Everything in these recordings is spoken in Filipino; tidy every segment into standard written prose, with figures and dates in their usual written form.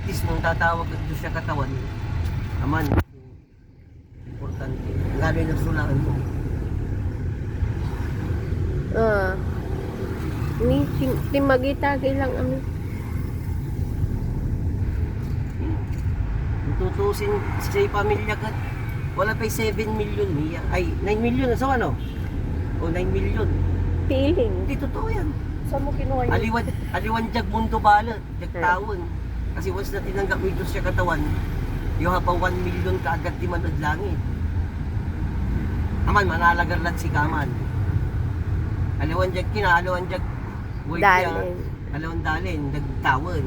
least nung tatawag ka dito sa katawan, aman, importante. Lalo yung nagsulaan mo. Ni timagita lang ami. Kung tutusin sa pamilya ka, wala pa 7 million niya. Ay, 9 million na sa ano? O 9 million. Piling. Hindi totoo yan. Saan mo kinuha yun? Aliwan jag mundo balot, jag taon. Kasi once na tinanggap mo ito sa katawan, you have a 1 million kaagad di man ad langit. Aman, manalagarlat si Kaman. Aliwan jag kina, aliwan jag Dalin. aliwan dalin, dag tawon.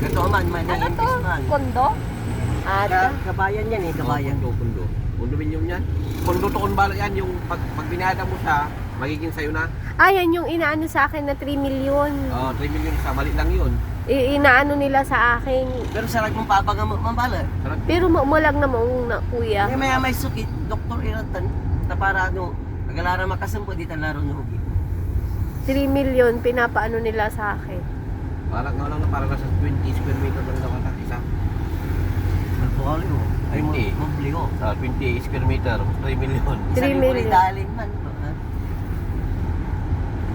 Kato man, Ano to? man. Kondo? Kabayan yan eh, kabayan. Kondo. Kondo million yan. Kondo to bala yan, yung pag binada mo siya, magiging sayo na. Yan yung inaano sa akin na 3 million. 3 million sa mali lang yun. Inaano nila sa akin. Pero sarag mong pabaga mambala. Pero mulag na mo na kuya. May sukit, Dr. Iratan, na para ano, nagalara makasampo, di talaro na hugi. 3 million pinapaano nila sa akin. Parang nga lang na parang nasa 20 square meter lang naman ang isa. Nagpukali mo. Ay, 20. mabli ko. Sa 20 square meter, 3 million. 3 million. Dalin man.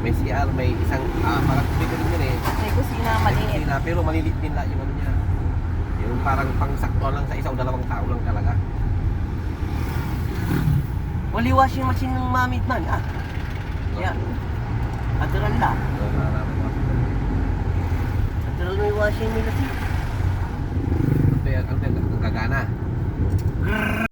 May CR, may isang, parang bigyan din yun eh. May kusina May kusina, pero malilit din lang yung ano niya. Yung parang pangsakto lang sa isa o dalawang tao lang talaga. Wali washing machine ng mamit man. Yan. Natural lang. Natural na yung washing nila siya. Ito yan, ang gagana.